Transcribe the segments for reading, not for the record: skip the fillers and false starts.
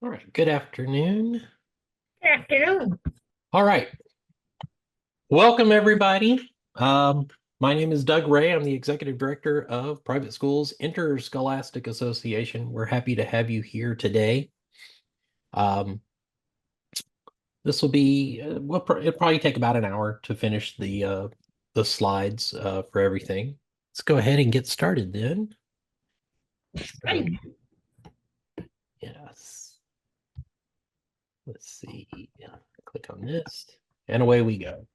All right, good afternoon. Good afternoon. All right, welcome everybody. My name is Doug Ray. I'm the Executive Director of Private Schools Interscholastic Association. We're happy to have you here today. This will be, it'll probably take about an hour to finish the slides for everything. Let's go ahead and get started then. Right. Yes. Let's see. Click on this, and away we go.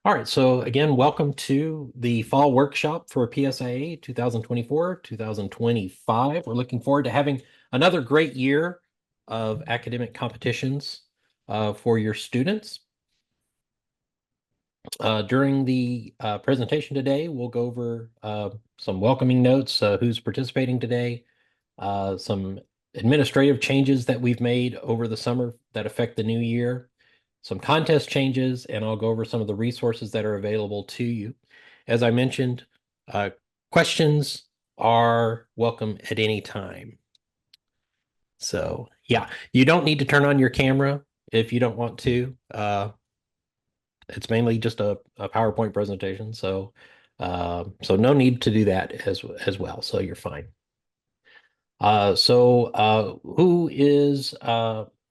All right, so again, welcome to the fall workshop for PSIA 2024-2025. We're looking forward to having another great year of academic competitions for your students. During the presentation today, we'll go over some welcoming notes, who's participating today, some administrative changes that we've made over the summer that affect the new year, some contest changes, and I'll go over some of the resources that are available to you. As I mentioned, questions are welcome at any time. So yeah, you don't need to turn on your camera if you don't want to. It's mainly just a PowerPoint presentation, so no need to do that as well. So you're fine. Who is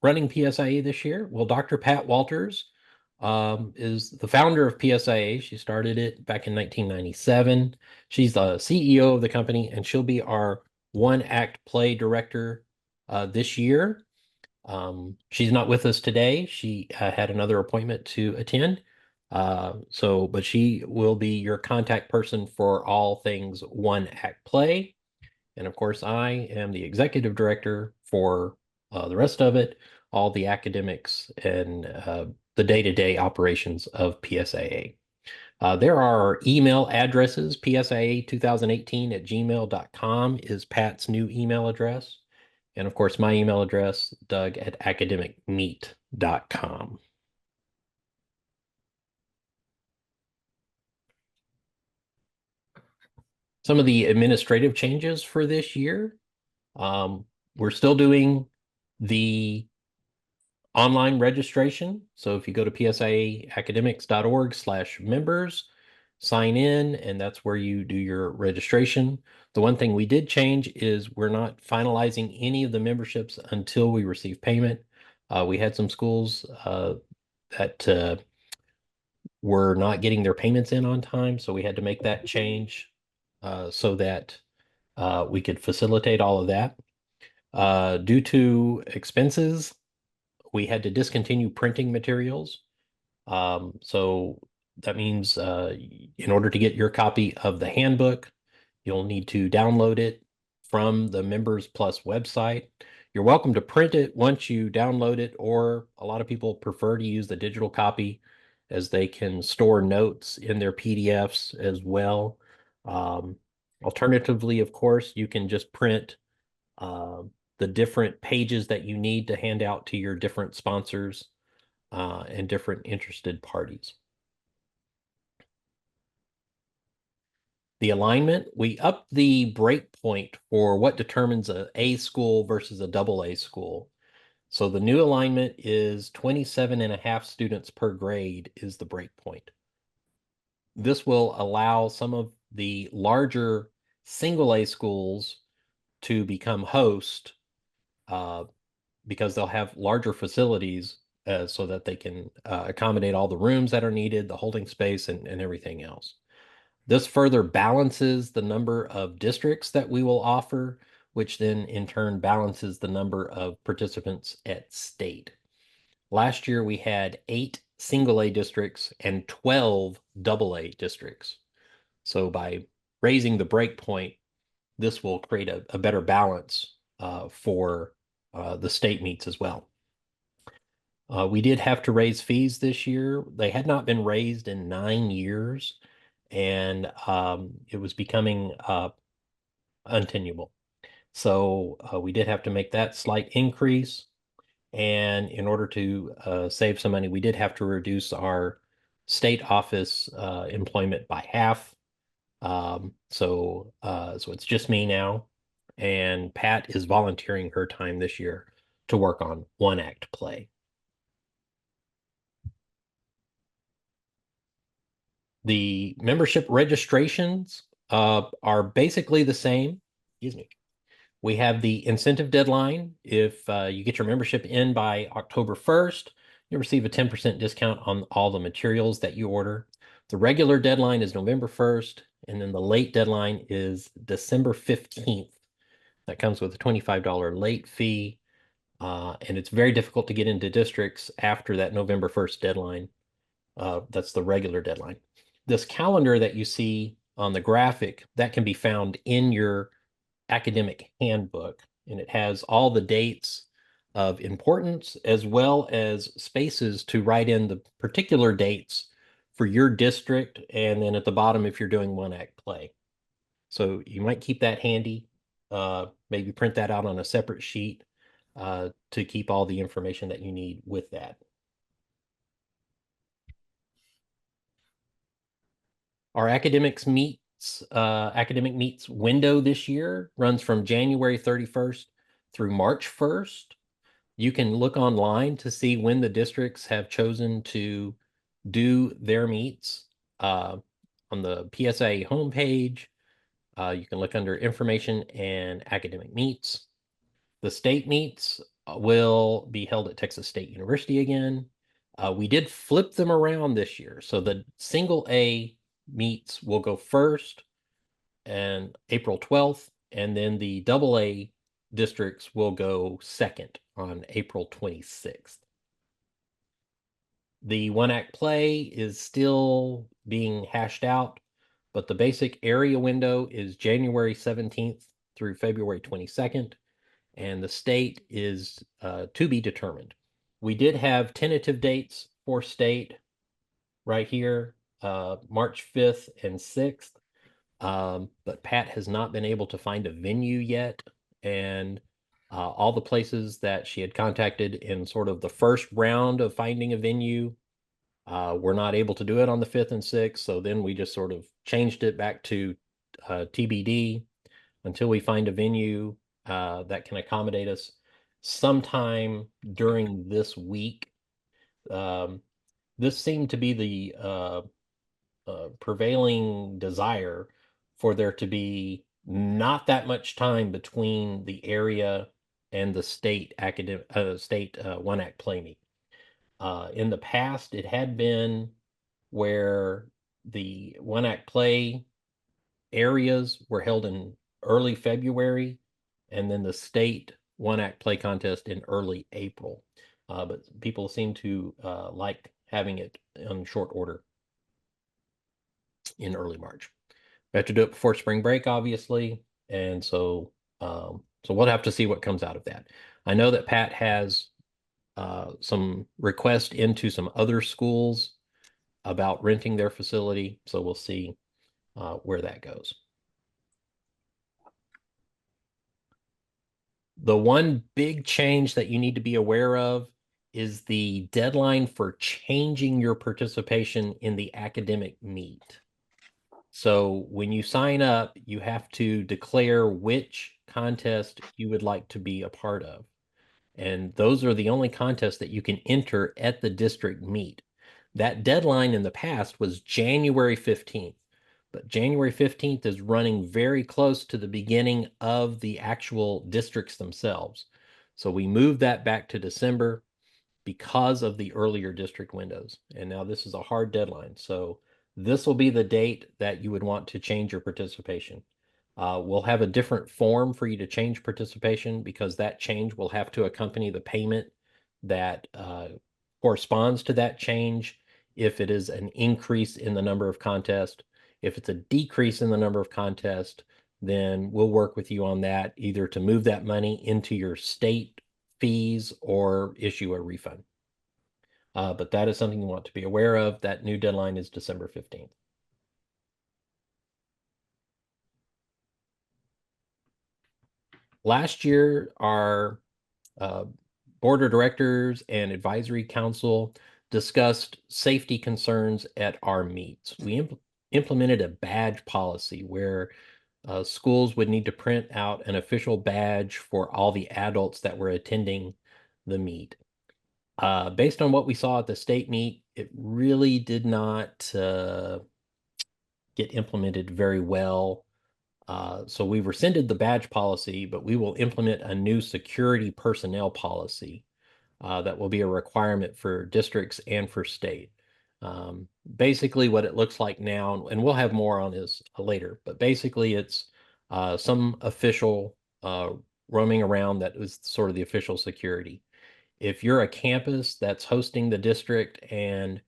running PSIA this year? Well, Dr. Pat Walters is the founder of PSIA. She started it back in 1997. She's the CEO of the company, and she'll be our one-act play director this year. She's not with us today. She had another appointment to attend. But she will be your contact person for all things one-act play. And of course, I am the executive director for the rest of it, all the academics and the day-to-day operations of PSIA. There are email addresses. PSIA2018@gmail.com is Pat's new email address. And of course, my email address, doug@academicmeet.com. Some of the administrative changes for this year. We're still doing the online registration. So if you go to psiaacademics.org/members, sign in, and that's where you do your registration. The one thing we did change is we're not finalizing any of the memberships until we receive payment. We had some schools that were not getting their payments in on time, so we had to make that change so that we could facilitate all of that. Due to expenses, we had to discontinue printing materials. So that means in order to get your copy of the handbook, you'll need to download it from the Members Plus website. You're welcome to print it once you download it, or a lot of people prefer to use the digital copy as they can store notes in their PDFs as well. Alternatively, of course, you can just print the different pages that you need to hand out to your different sponsors and different interested parties. The alignment, we upped the break point for what determines a A school versus a double A school. So the new alignment is 27.5 students per grade is the break point. This will allow some of the larger single A schools to become host because they'll have larger facilities so that they can accommodate all the rooms that are needed, the holding space, and everything else. This further balances the number of districts that we will offer, which then in turn balances the number of participants at state. Last year, we had 8 single A districts and 12 double A districts. So by raising the break point, this will create a better balance for the state meets as well. We did have to raise fees this year. They had not been raised in 9 years, and it was becoming untenable. So we did have to make that slight increase. And in order to save some money, we did have to reduce our state office employment by half. So it's just me now, and Pat is volunteering her time this year to work on one act play. The membership registrations are basically the same. Excuse me. We have the incentive deadline. If you get your membership in by October 1st, you'll receive a 10% discount on all the materials that you order. The regular deadline is November 1st, and then the late deadline is December 15th. That comes with a $25 late fee, and it's very difficult to get into districts after that November 1st deadline. That's the regular deadline. This calendar that you see on the graphic, that can be found in your academic handbook, and it has all the dates of importance as well as spaces to write in the particular dates for your district, and then at the bottom if you're doing one act play. So you might keep that handy, maybe print that out on a separate sheet to keep all the information that you need with that. Our academic meets window this year runs from January 31st through March 1st. You can look online to see when the districts have chosen to do their meets on the PSIA homepage. You can look under information and academic meets. The state meets will be held at Texas State University again. We did flip them around this year. So the single A meets will go first and April 12th, and then the double A districts will go second on April 26th. The one act play is still being hashed out, but the basic area window is January 17th through February 22nd, and the state is to be determined. We did have tentative dates for state right here, March 5th and 6th. But Pat has not been able to find a venue yet. And all the places that she had contacted in sort of the first round of finding a venue were not able to do it on the 5th and 6th. So then we just sort of changed it back to TBD until we find a venue that can accommodate us sometime during this week. This seemed to be the prevailing desire for there to be not that much time between the area and the state one act play meet. In the past, it had been where the one act play areas were held in early February, and then the state one act play contest in early April. But people seem to like having it in short order in early March. We have to do it before spring break, obviously, and so we'll have to see what comes out of that. I know that Pat has some requests into some other schools about renting their facility, so we'll see where that goes. The one big change that you need to be aware of is the deadline for changing your participation in the academic meet. So when you sign up, you have to declare which contest you would like to be a part of. And those are the only contests that you can enter at the district meet. That deadline in the past was January 15th, but January 15th is running very close to the beginning of the actual districts themselves. So we moved that back to December because of the earlier district windows. And now this is a hard deadline. So this will be the date that you would want to change your participation. We'll have a different form for you to change participation because that change will have to accompany the payment that corresponds to that change if it is an increase in the number of contests. If it's a decrease in the number of contests, then we'll work with you on that, either to move that money into your state fees or issue a refund. But that is something you want to be aware of. That new deadline is December 15th. Last year, our board of directors and advisory council discussed safety concerns at our meets. We implemented a badge policy where schools would need to print out an official badge for all the adults that were attending the meet. Based on what we saw at the state meet, it really did not get implemented very well. So we rescinded the badge policy, but we will implement a new security personnel policy that will be a requirement for districts and for state. Basically, what it looks like now, and we'll have more on this later, but basically it's some official roaming around that is sort of the official security. If you're a campus that's hosting the district and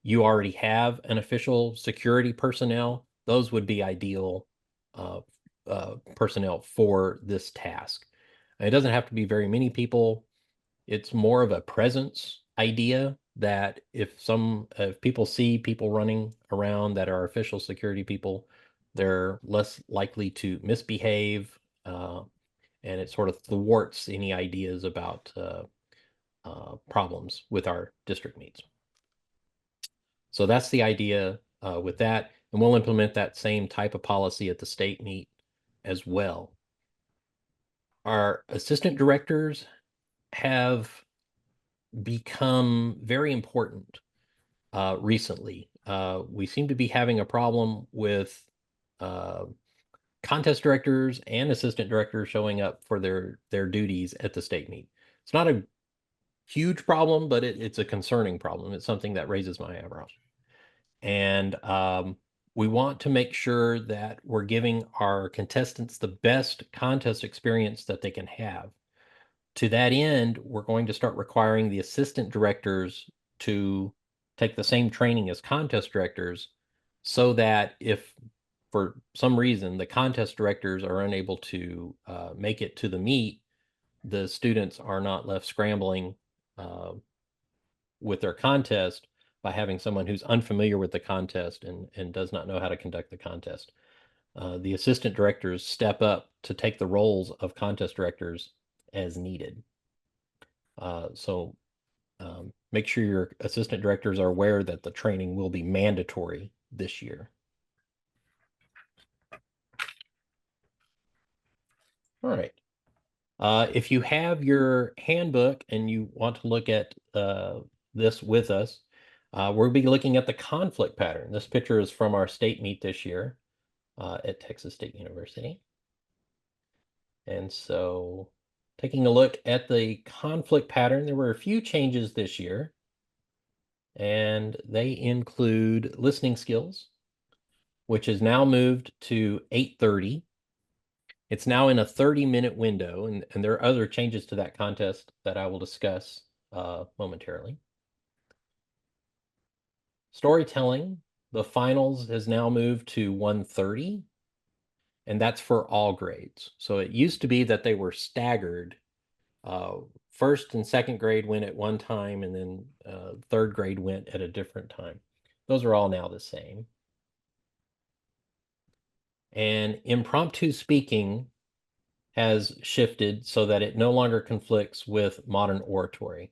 you already have an official security personnel, those would be ideal uh, personnel for this task. And it doesn't have to be very many people. It's more of a presence idea that if people see people running around that are official security people, they're less likely to misbehave, and it sort of thwarts any ideas about problems with our district meets. So that's the idea with that. And we'll implement that same type of policy at the state meet as well. Our assistant directors have become very important recently. We seem to be having a problem with uh, contest directors and assistant directors showing up for their duties at the state meet. It's not a huge problem, but it's a concerning problem. It's something that raises my eyebrows. And we want to make sure that we're giving our contestants the best contest experience that they can have. To that end, we're going to start requiring the assistant directors to take the same training as contest directors so that if for some reason the contest directors are unable to make it to the meet, the students are not left scrambling uh, with their contest by having someone who's unfamiliar with the contest and does not know how to conduct the contest. The assistant directors step up to take the roles of contest directors as needed. So make sure your assistant directors are aware that the training will be mandatory this year. All right. If you have your handbook and you want to look at this with us, we'll be looking at the conflict pattern. This picture is from our state meet this year at Texas State University. And so taking a look at the conflict pattern, there were a few changes this year, and they include listening skills, which is now moved to 8:30. It's now in a 30-minute window, and there are other changes to that contest that I will discuss momentarily. Storytelling, the finals has now moved to 1:30, and that's for all grades. So it used to be that they were staggered. First and second grade went at one time, and then third grade went at a different time. Those are all now the same. And impromptu speaking has shifted so that it no longer conflicts with modern oratory.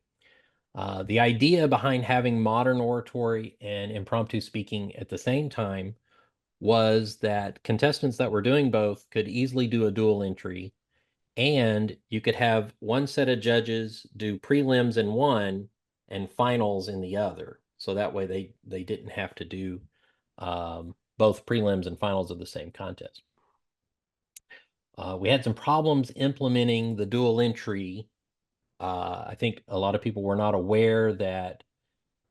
The idea behind having modern oratory and impromptu speaking at the same time was that contestants that were doing both could easily do a dual entry, and you could have one set of judges do prelims in one and finals in the other. So that way they didn't have to do both prelims and finals of the same contest. We had some problems implementing the dual entry. I think a lot of people were not aware that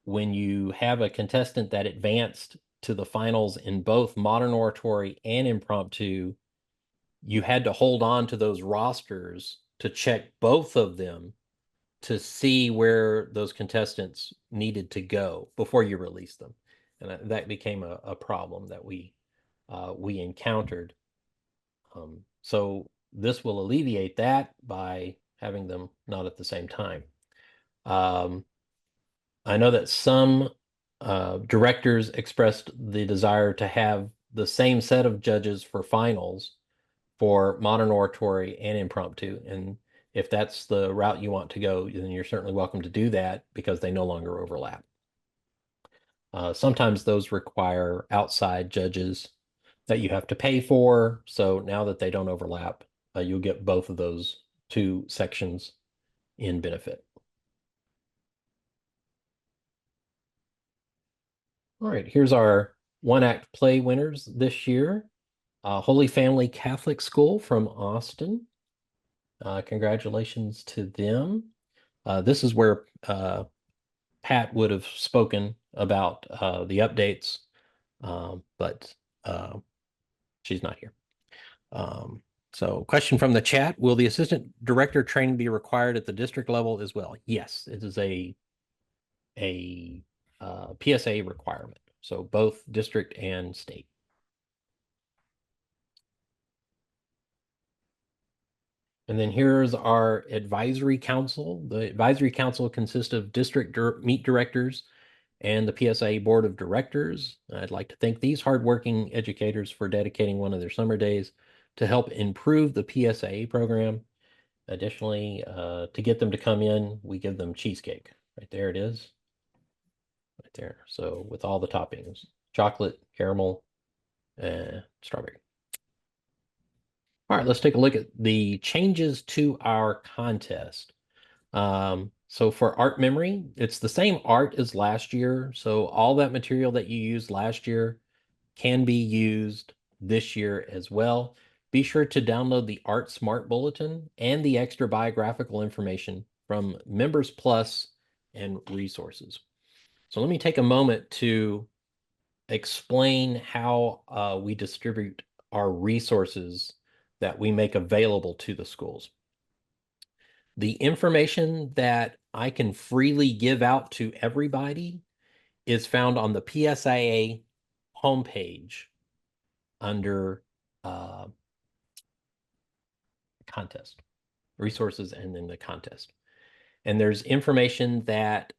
when you have a contestant that advanced to the finals in both modern oratory and impromptu, you had to hold on to those rosters to check both of them to see where those contestants needed to go before you release them. And that became a problem that we encountered. So this will alleviate that by having them not at the same time. Um, I know that some directors expressed the desire to have the same set of judges for finals for modern oratory and impromptu. And if that's the route you want to go, then you're certainly welcome to do that because they no longer overlap. Sometimes those require outside judges that you have to pay for. So now that they don't overlap, you'll get both of those two sections in benefit. All right, here's our one-act play winners this year. Holy Family Catholic School from Austin. Congratulations to them. This is where Pat would have spoken about the updates, but she's not here. So, question from the chat: will the assistant director training be required at the district level as well? Yes, it is a PSA requirement. So both district and state. And then here's our advisory council. The advisory council consists of district meet directors and the PSA board of directors. I'd like to thank these hardworking educators for dedicating one of their summer days to help improve the PSA program. Additionally, to get them to come in, we give them cheesecake. Right there it is. Right there. So with all the toppings, chocolate, caramel, and strawberry. All right, let's take a look at the changes to our contest. So for art memory, it's the same art as last year. So all that material that you used last year can be used this year as well. Be sure to download the Art Smart Bulletin and the extra biographical information from Members Plus and resources. So let me take a moment to explain how we distribute our resources that we make available to the schools. The information that I can freely give out to everybody is found on the PSIA homepage under contest, resources, and then the contest. And there's information that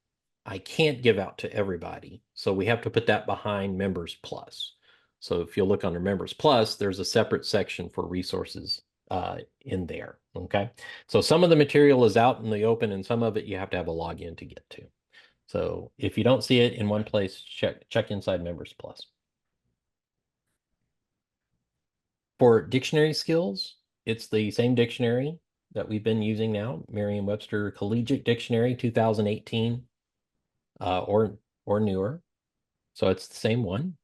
I can't give out to everybody. So we have to put that behind Members Plus. So if you look under Members Plus, there's a separate section for resources in there. Okay. So some of the material is out in the open and some of it you have to have a login to get to. So if you don't see it in one place, check inside Members Plus. For dictionary skills, it's the same dictionary that we've been using now, Merriam-Webster Collegiate Dictionary 2018, or newer. So it's the same one.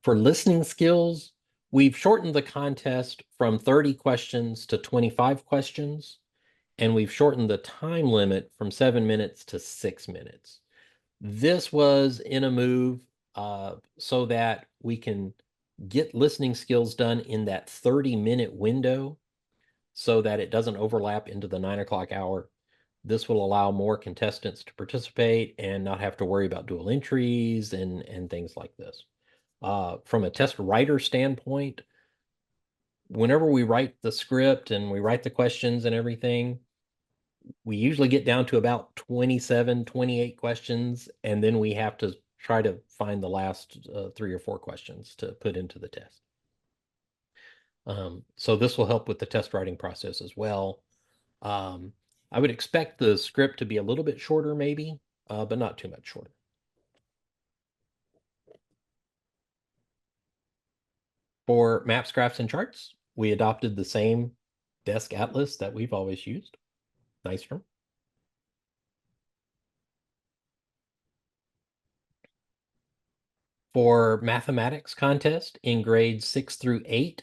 For listening skills, we've shortened the contest from 30 questions to 25 questions, and we've shortened the time limit from 7 minutes to 6 minutes. This was in a move so that we can get listening skills done in that 30-minute window so that it doesn't overlap into the 9 o'clock hour. This will allow more contestants to participate and not have to worry about dual entries and things like this. From a test writer standpoint, whenever we write the script and we write the questions and everything, we usually get down to about 27, 28 questions, and then we have to try to find the last 3 or 4 questions to put into the test. So this will help with the test writing process as well. I would expect the script to be a little bit shorter maybe, but not too much shorter. For maps, graphs, and charts, we adopted the same desk atlas that we've always used. Nice term. For mathematics contest in grades 6 through 8,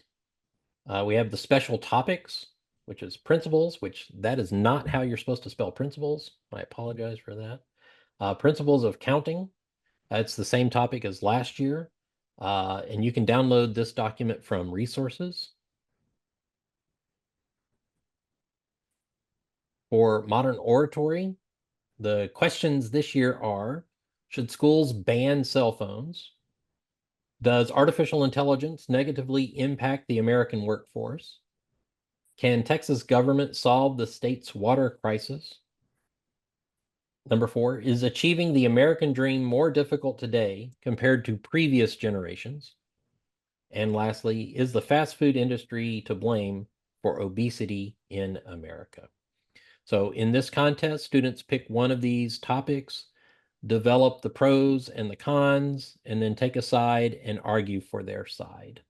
we have the special topics, which is principles, which that is not how you're supposed to spell principles. I apologize for that. Principles of counting. It's the same topic as last year. And you can download this document from resources. For modern oratory, the questions this year are, should schools ban cell phones? Does artificial intelligence negatively impact the American workforce? Can Texas government solve the state's water crisis? Number 4, is achieving the American dream more difficult today compared to previous generations? And lastly, is the fast food industry to blame for obesity in America? So in this contest, students pick one of these topics, develop the pros and the cons, and then take a side and argue for their side.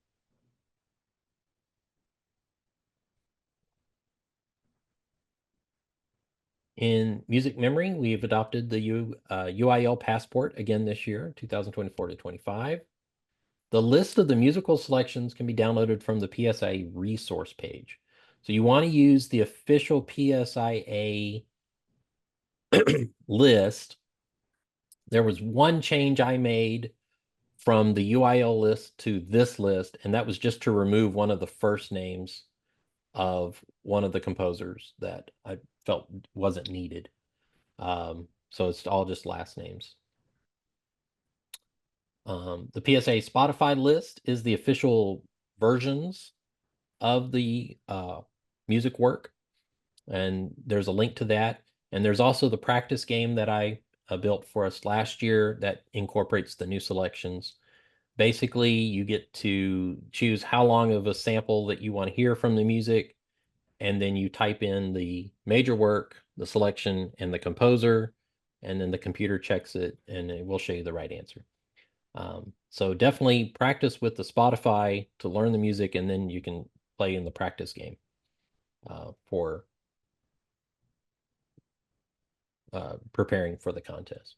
In music memory, we've adopted the UIL passport again this year, 2024 to 25. The list of the musical selections can be downloaded from the PSIA resource page. So you want to use the official PSIA list. There was one change I made from the UIL list to this list, and that was just to remove one of the first names of one of the composers that I felt wasn't needed. So it's all just last names. The PSA Spotify list is the official versions of the music work, and there's a link to that. And there's also the practice game that I built for us last year that incorporates the new selections. Basically, you get to choose how long of a sample that you want to hear from the music, and then you type in the major work, the selection, and the composer, and then the computer checks it, and it will show you the right answer. So definitely practice with the Spotify to learn the music, and then you can play in the practice game for preparing for the contest.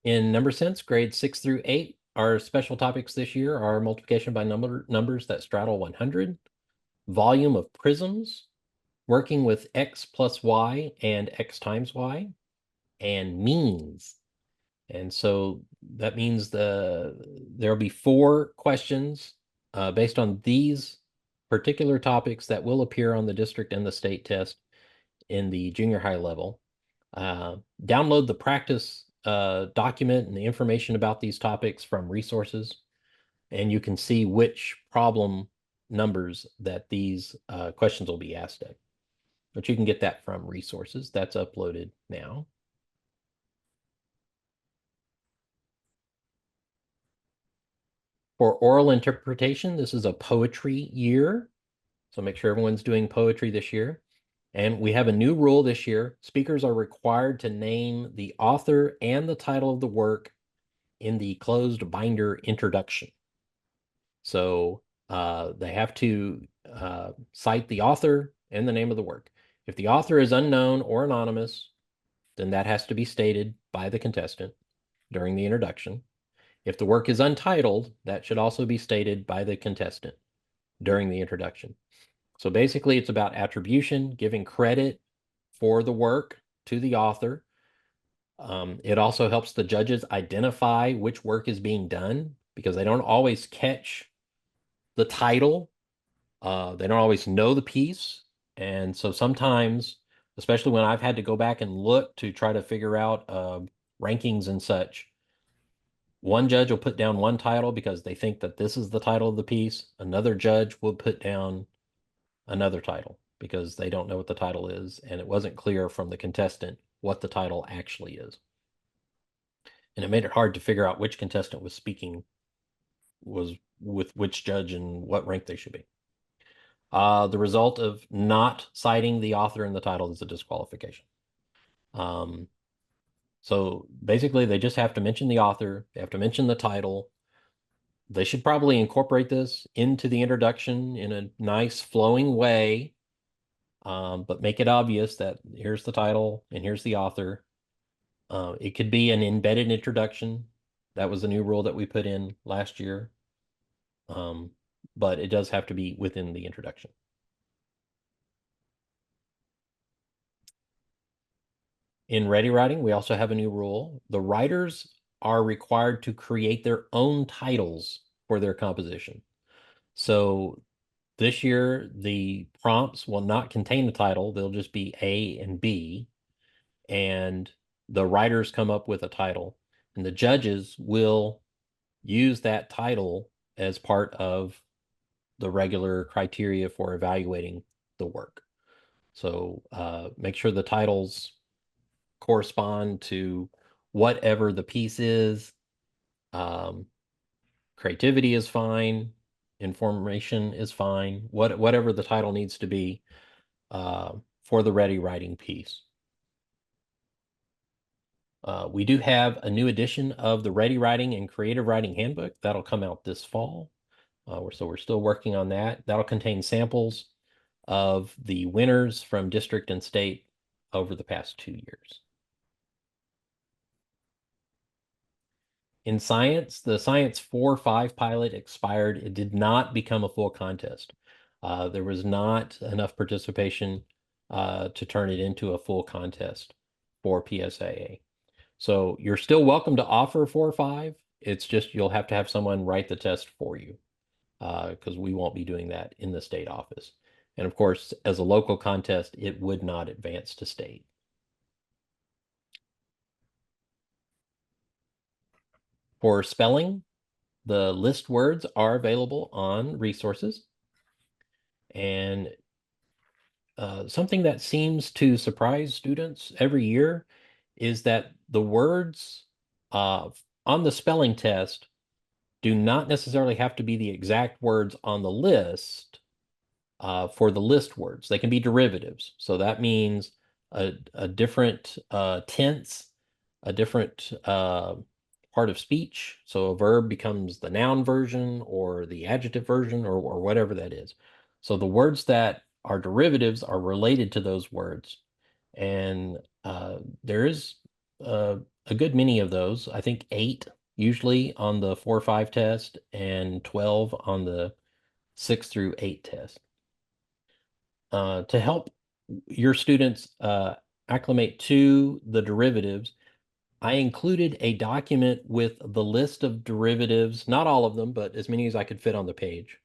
In number sense, grades 6 through 8, our special topics this year are multiplication by numbers that straddle 100, volume of prisms, working with x plus y and x times y, and means. And so that means there'll be 4 questions based on these particular topics that will appear on the district and the state test in the junior high level. Download the practice document and the information about these topics from resources, and you can see which problem numbers that these questions will be asked at. But you can get that from resources. That's uploaded now. For oral interpretation, this is a poetry year. So make sure everyone's doing poetry this year. And we have a new rule this year. Speakers are required to name the author and the title of the work in the closed binder introduction. So they have to cite the author and the name of the work. If the author is unknown or anonymous, then that has to be stated by the contestant during the introduction. If the work is untitled, that should also be stated by the contestant during the introduction. So basically, it's about attribution, giving credit for the work to the author. It also helps the judges identify which work is being done because they don't always catch the title. They don't always know the piece. And so sometimes, especially when I've had to go back and look to try to figure out rankings and such, one judge will put down one title because they think that this is the title of the piece. Another judge will put down another title because they don't know what the title is, and it wasn't clear from the contestant what the title actually is. And it made it hard to figure out which contestant was speaking was with which judge and what rank they should be. The result of not citing the author in the title is a disqualification. So basically, they just have to mention the author, they have to mention the title. They should probably incorporate this into the introduction in a nice flowing way, but make it obvious that here's the title and here's the author. It could be an embedded introduction. That was a new rule that we put in last year. But it does have to be within the introduction. In ready writing, we also have a new rule. The writers are required to create their own titles for their composition. So this year, the prompts will not contain the title. They'll just be A and B. And the writers come up with a title. And the judges will use that title as part of the regular criteria for evaluating the work. So make sure the titles correspond to whatever the piece is. Creativity is fine. Information is fine. Whatever the title needs to be for the ready writing piece. We do have a new edition of the Ready Writing and Creative Writing Handbook that'll come out this fall. So we're still working on that. That'll contain samples of the winners from district and state over the past 2 years. In science, the Science 4-5 pilot expired. It did not become a full contest. There was not enough participation to turn it into a full contest for PSIA. So you're still welcome to offer 4-5. It's just you'll have to have someone write the test for you because we won't be doing that in the state office. And of course, as a local contest, it would not advance to state. For spelling, the list words are available on resources. And something that seems to surprise students every year is that the words on the spelling test do not necessarily have to be the exact words on the list for the list words. They can be derivatives. So that means a different tense, a different part of speech. So a verb becomes the noun version or the adjective version or whatever that is. So the words that are derivatives are related to those words. And there is a good many of those. I think 8 usually on the 4-5 test and 12 on the 6-8 test. To help your students acclimate to the derivatives, I included a document with the list of derivatives, not all of them, but as many as I could fit on the page,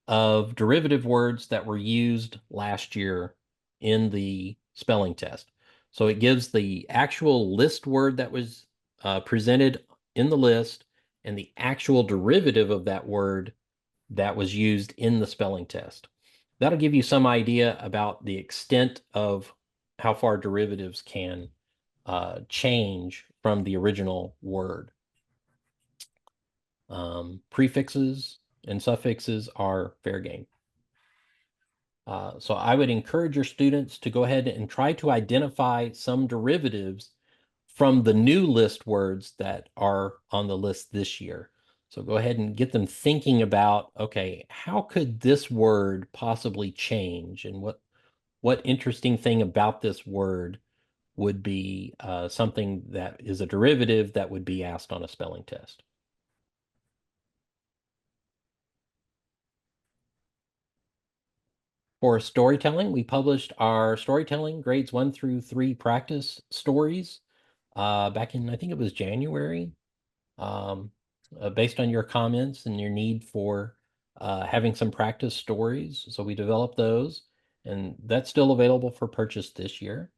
of derivative words that were used last year in the spelling test. So it gives the actual list word that was presented in the list and the actual derivative of that word that was used in the spelling test. That'll give you some idea about the extent of how far derivatives can change from the original word. Prefixes and suffixes are fair game. So I would encourage your students to go ahead and try to identify some derivatives from the new list words that are on the list this year. So go ahead and get them thinking about, okay, how could this word possibly change? And what interesting thing about this word would be something that is a derivative that would be asked on a spelling test. For storytelling, we published our storytelling grades 1-3 practice stories back in, I think it was January, based on your comments and your need for having some practice stories. So we developed those, and that's still available for purchase this year.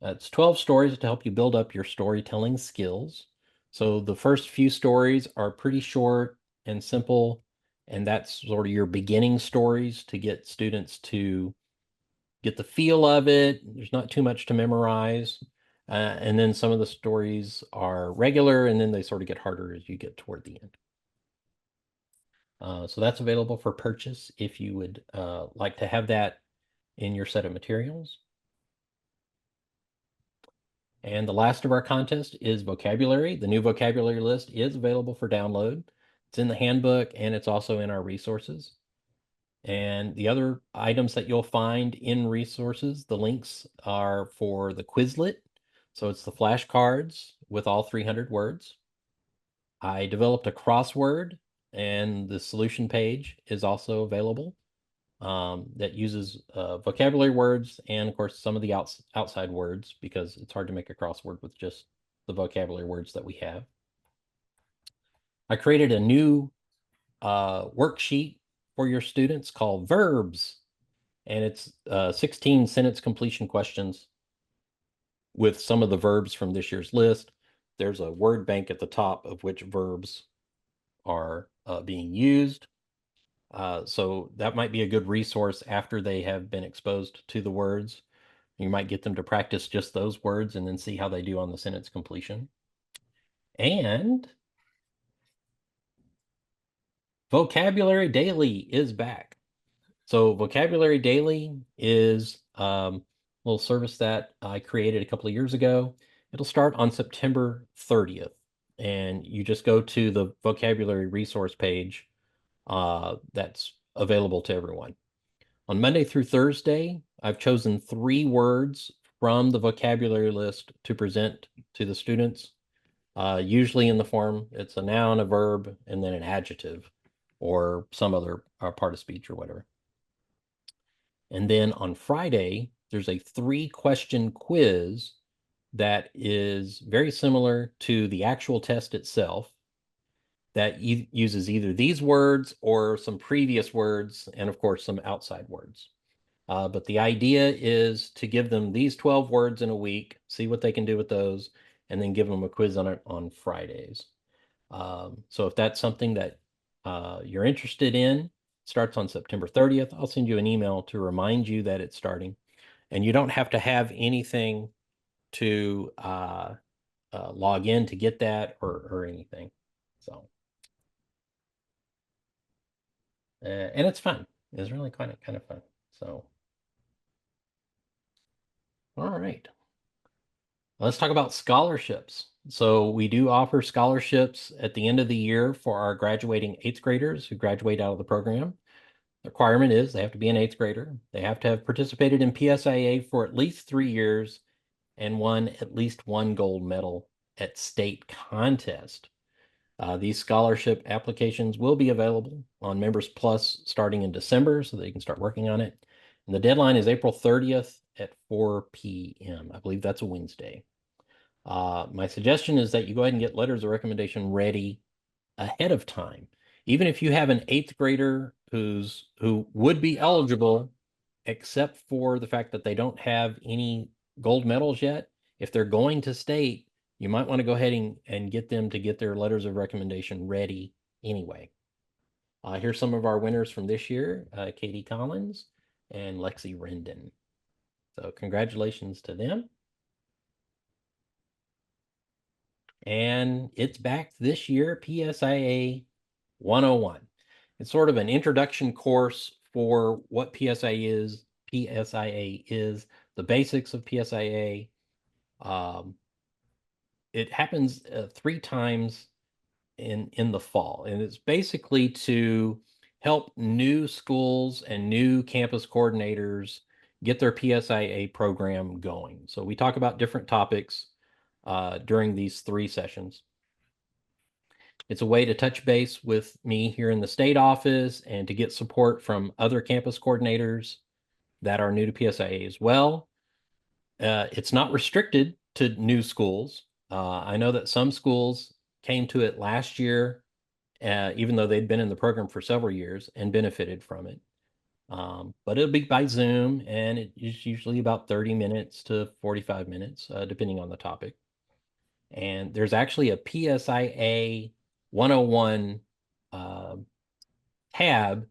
It's 12 stories to help you build up your storytelling skills. So the first few stories are pretty short and simple, and that's sort of your beginning stories to get students to get the feel of it. There's not too much to memorize. And then some of the stories are regular, and then they sort of get harder as you get toward the end. So that's available for purchase if you would like to have that in your set of materials. And the last of our contest is vocabulary. The new vocabulary list is available for download. It's in the handbook and it's also in our resources. And the other items that you'll find in resources, the links are for the Quizlet. So it's the flashcards with all 300 words. I developed a crossword, and the solution page is also available that uses vocabulary words and, of course, some of the outside words because it's hard to make a crossword with just the vocabulary words that we have. I created a new worksheet for your students called Verbs, and it's 16 sentence completion questions with some of the verbs from this year's list. There's a word bank at the top of which verbs are being used. So that might be a good resource after they have been exposed to the words. You might get them to practice just those words and then see how they do on the sentence completion. And Vocabulary Daily is back. So Vocabulary Daily is a little service that I created a couple of years ago. It'll start on September 30th. And you just go to the vocabulary resource page that's available to everyone. On Monday through Thursday, I've chosen 3 words from the vocabulary list to present to the students. Usually in the form, it's a noun, a verb, and then an adjective or some other part of speech or whatever. And then on Friday, there's a 3-question quiz that is very similar to the actual test itself that uses either these words or some previous words and, of course, some outside words. But the idea is to give them these 12 words in a week, see what they can do with those, and then give them a quiz on it on Fridays. So if that's something that you're interested in, it starts on September 30th. I'll send you an email to remind you that it's starting. And you don't have to have anything to log in to get that or anything. So, and it's fun. It's really kind of fun. So, all right. Let's talk about scholarships. So we do offer scholarships at the end of the year for our graduating 8th graders who graduate out of the program. The requirement is they have to be an 8th grader. They have to have participated in PSIA for at least 3 years and won at least 1 gold medal at state contest. These scholarship applications will be available on Members Plus starting in December so that you can start working on it. And the deadline is April 30th at 4 p.m. I believe that's a Wednesday. My suggestion is that you go ahead and get letters of recommendation ready ahead of time. Even if you have an 8th grader who would be eligible, except for the fact that they don't have any gold medals yet, if they're going to state, you might want to go ahead and get them to get their letters of recommendation ready anyway. Here's some of our winners from this year, Katie Collins and Lexi Rendon. So congratulations to them. And it's back this year, PSIA 101. It's sort of an introduction course for what PSIA is, the basics of PSIA. It happens 3 times in the fall, and it's basically to help new schools and new campus coordinators get their PSIA program going. So we talk about different topics during these 3 sessions. It's a way to touch base with me here in the state office and to get support from other campus coordinators that are new to PSIA as well. It's not restricted to new schools. I know that some schools came to it last year, even though they'd been in the program for several years and benefited from it. But it'll be by Zoom, and it's usually about 30 minutes to 45 minutes, depending on the topic. And there's actually a PSIA 101 tab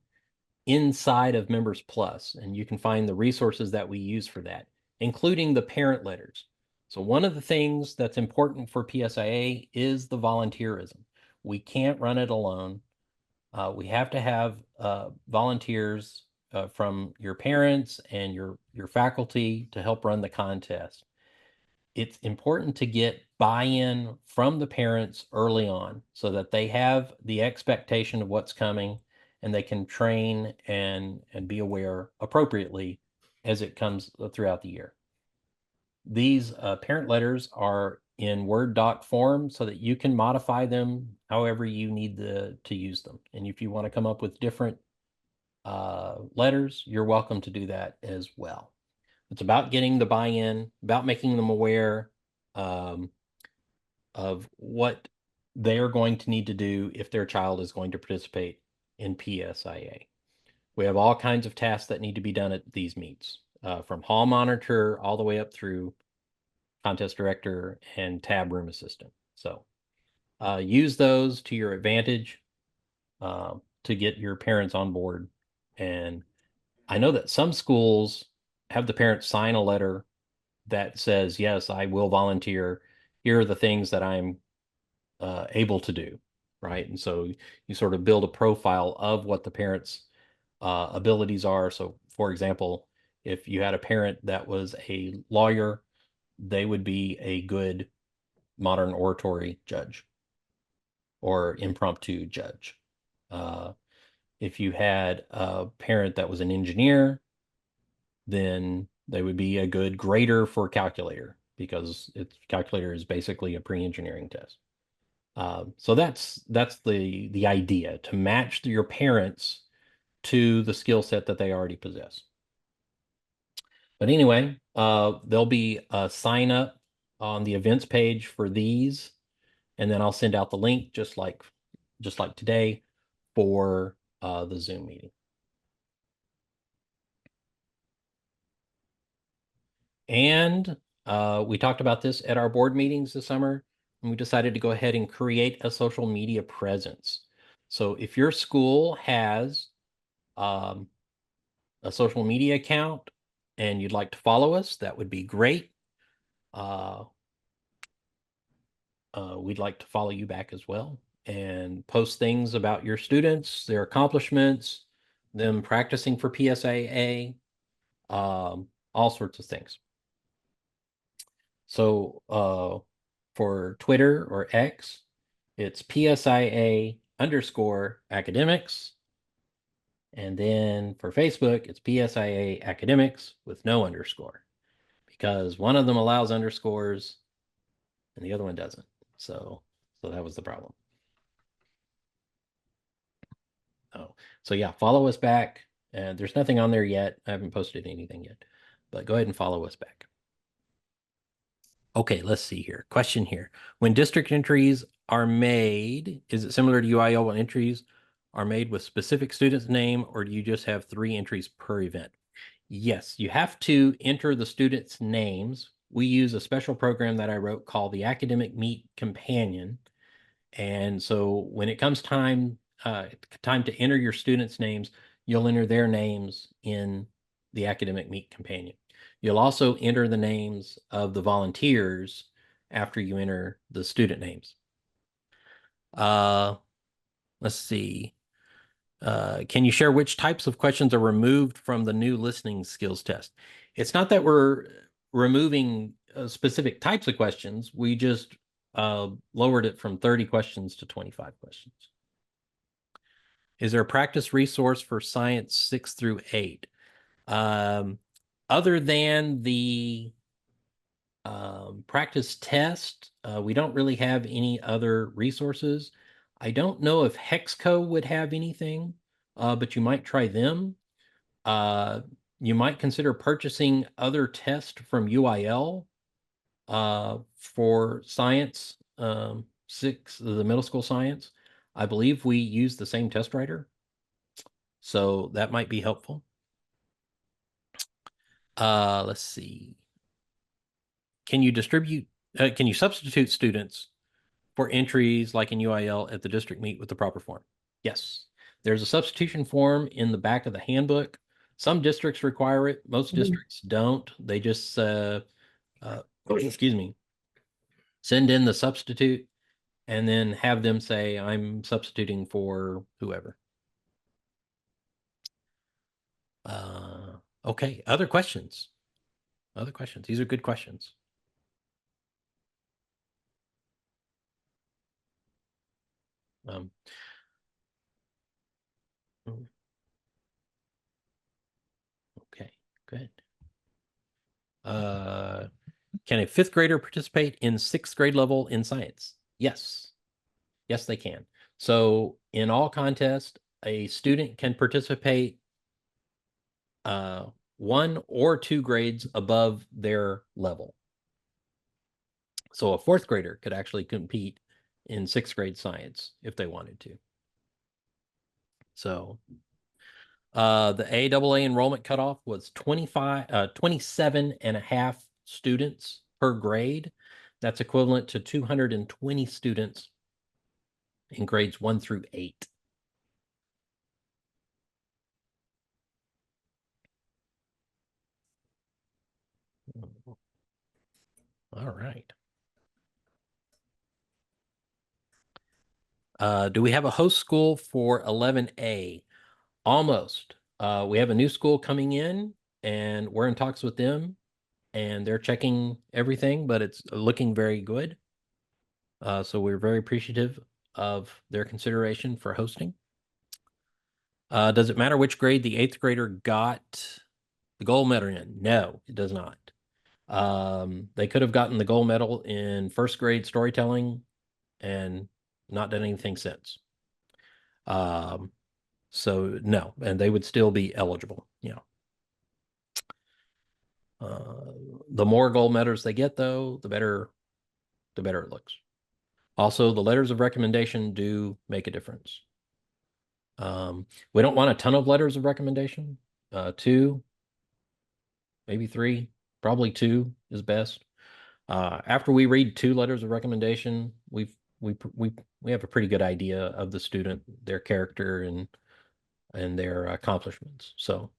inside of Members Plus, and you can find the resources that we use for that, including the parent letters. So one of the things that's important for PSIA is the volunteerism. We can't run it alone. We have to have volunteers from your parents and your faculty to help run the contest. It's important to get buy-in from the parents early on so that they have the expectation of what's coming and they can train and be aware appropriately as it comes throughout the year. These parent letters are in Word doc form so that you can modify them however you need to use them. And if you want to come up with different letters, you're welcome to do that as well. It's about getting the buy-in, about making them aware of what they are going to need to do if their child is going to participate in PSIA. We have all kinds of tasks that need to be done at these meets, from hall monitor all the way up through contest director and tab room assistant. So use those to your advantage to get your parents on board. And I know that some schools have the parents sign a letter that says, yes, I will volunteer. Here are the things that I'm able to do, right? And so you sort of build a profile of what the parents' abilities are. So, for example, if you had a parent that was a lawyer, they would be a good modern oratory judge or impromptu judge. If you had a parent that was an engineer, then they would be a good grader for calculator because calculator is basically a pre-engineering test. So that's the idea, to match your parents to the skill set that they already possess. But anyway, there'll be a sign up on the events page for these, and then I'll send out the link just like today for the Zoom meeting. And we talked about this at our board meetings this summer, and we decided to go ahead and create a social media presence. So if your school has um, a social media account and you'd like to follow us, that would be great. Uh, we'd like to follow you back as well and post things about your students, their accomplishments, them practicing for PSIA, all sorts of things. So for Twitter or X, it's PSIA_academics. And then for Facebook, it's PSIA academics with no underscore, because one of them allows underscores and the other one doesn't. So that was the problem. Oh, so yeah, follow us back. And there's nothing on there yet. I haven't posted anything yet, but go ahead and follow us back. Okay, let's see here. Question here. When district entries are made, is it similar to UIL when entries are made with specific student's name, or do you just have 3 entries per event? Yes, you have to enter the students' names. We use a special program that I wrote called the Academic Meet Companion. And so when it comes time to enter your students' names, you'll enter their names in the Academic Meet Companion. You'll also enter the names of the volunteers after you enter the student names. Let's see. Can you share which types of questions are removed from the new listening skills test? It's not that we're removing specific types of questions. We just lowered it from 30 questions to 25 questions. Is there a practice resource for science 6 through 8? Other than the practice test, we don't really have any other resources. I don't know if Hexco would have anything, but you might try them. You might consider purchasing other tests from UIL for science, 6, the middle school science. I believe we use the same test writer, so that might be helpful. Let's see. Can you substitute students for entries like in UIL at the district meet with the proper form? Yes. There's a substitution form in the back of the handbook. Some districts require it. Most districts don't. They just, excuse me, send in the substitute and then have them say, I'm substituting for whoever. Okay. Other questions? Other questions? These are good questions. Okay, good. Can a 5th grader participate in 6th grade level in science? Yes. Yes, they can. So in all contests, a student can participate 1 or 2 grades above their level. So a 4th grader could actually compete in 6th grade science if they wanted to. So the AAA enrollment cutoff was 27 and a half students per grade. That's equivalent to 220 students in grades 1 through 8. All right. Do we have a host school for 11A? Almost. We have a new school coming in, and we're in talks with them, and they're checking everything, but it's looking very good. So we're very appreciative of their consideration for hosting. Does it matter which grade the 8th grader got the gold medal in? No, it does not. They could have gotten the gold medal in first grade storytelling and not done anything since. Um, so no, and they would still be eligible. Uh, the more gold medals they get, though, the better it looks. Also, the letters of recommendation do make a difference. We don't want a ton of letters of recommendation. Two, maybe three, probably two is best. After we read two letters of recommendation, we have a pretty good idea of the student, their character, and their accomplishments. So,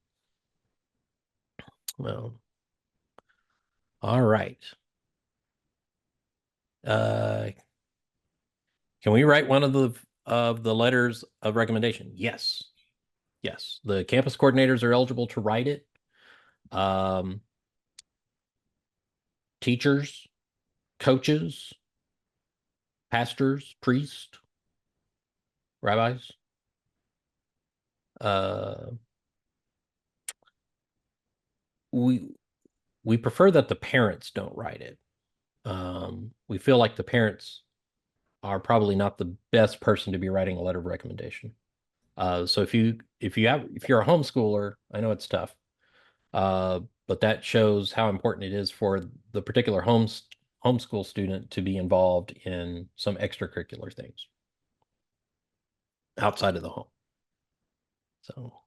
well, all right. Uh, can we write one of the letters of recommendation? Yes. Yes. The campus coordinators are eligible to write it. Um, teachers, coaches, pastors, priests, rabbis. Uh, we we prefer that the parents don't write it. We feel like the parents are probably not the best person to be writing a letter of recommendation. So if you're a homeschooler, I know it's tough, uh, but that shows how important it is for the particular homeschool student to be involved in some extracurricular things outside of the home. So,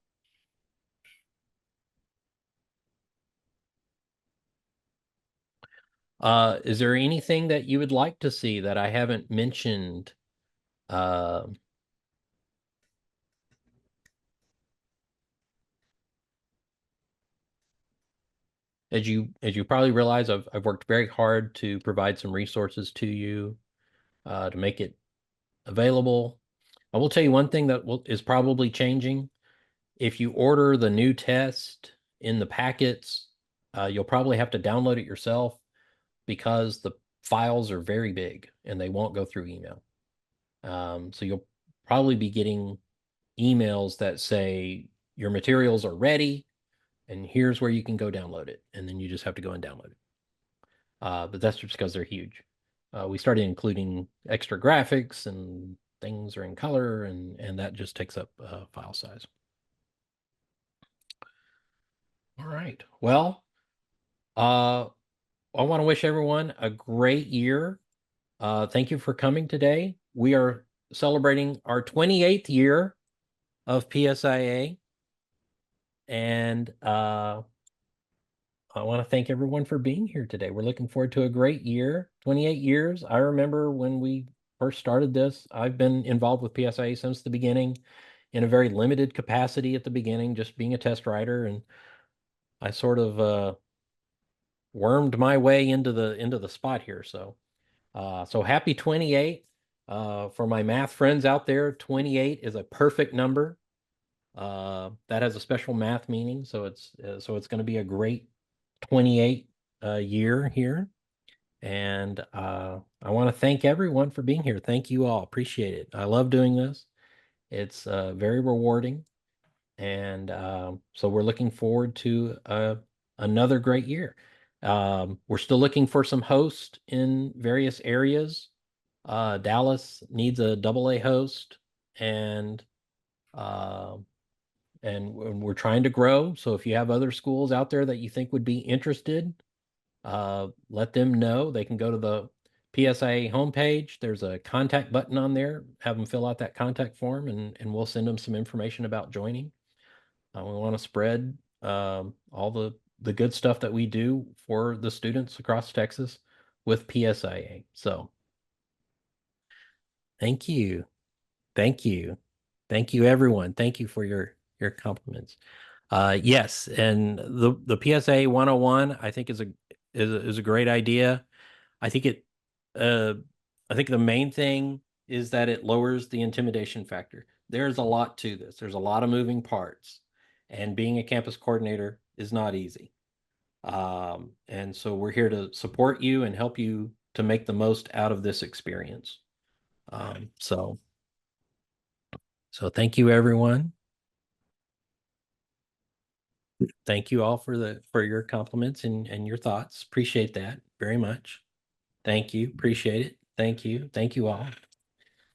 is there anything that you would like to see that I haven't mentioned? Uh, as you probably realize, I've worked very hard to provide some resources to you to make it available. I will tell you one thing that is probably changing. If you order the new test in the packets, you'll probably have to download it yourself because the files are very big and they won't go through email. So you'll probably be getting emails that say your materials are ready and here's where you can go download it. And then you just have to go and download it. But that's just because they're huge. We started including extra graphics and things are in color, and that just takes up file size. All right. Well, I want to wish everyone a great year. Thank you for coming today. We are celebrating our 28th year of PSIA, and I want to thank everyone for being here today. We're looking forward to a great year. 28 years. I remember when we first started this. I've been involved with PSIA since the beginning in a very limited capacity at the beginning, just being a test writer, and I sort of wormed my way into the spot here. So happy 28. For my math friends out there, 28 is a perfect number. That has a special math meaning, so it's going to be a great 28 year here. And I want to thank everyone for being here. Thank you all. Appreciate it. I love doing this. It's very rewarding. And so we're looking forward to another great year. We're still looking for some hosts in various areas. Dallas needs a double A host, and uh, we're trying to grow. So if you have other schools out there that you think would be interested, let them know. They can go to the PSIA homepage. There's a contact button on there. Have them fill out that contact form, and we'll send them some information about joining. We want to spread all the good stuff that we do for the students across Texas with PSIA. So thank you. Thank you. Thank you, everyone. Thank you for your compliments. Yes, and the PSA 101, I think is a great idea. I think it uh I think the main thing is that it lowers the intimidation factor. There's a lot to this. There's a lot of moving parts, and being a campus coordinator is not easy. And so we're here to support you and help you to make the most out of this experience. Um, so so thank you, everyone. thank you all for your compliments and your thoughts. Appreciate that very much. Thank you. Appreciate it. Thank you. Thank you all.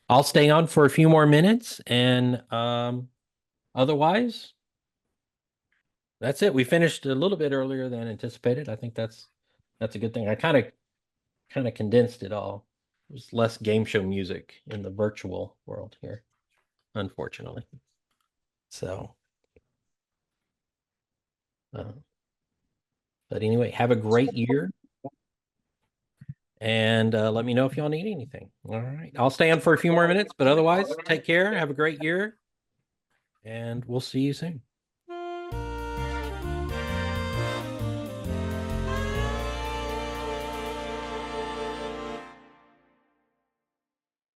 I'll stay on for a few more minutes and otherwise that's it. We finished a little bit earlier than anticipated. I think that's a good thing. I kind of condensed it all. There's less game show music in the virtual world here, unfortunately. So, uh, but anyway, have a great year. And let me know if y'all need anything. All right. I'll stay on for a few more minutes, but otherwise, take care. Have a great year. And we'll see you soon.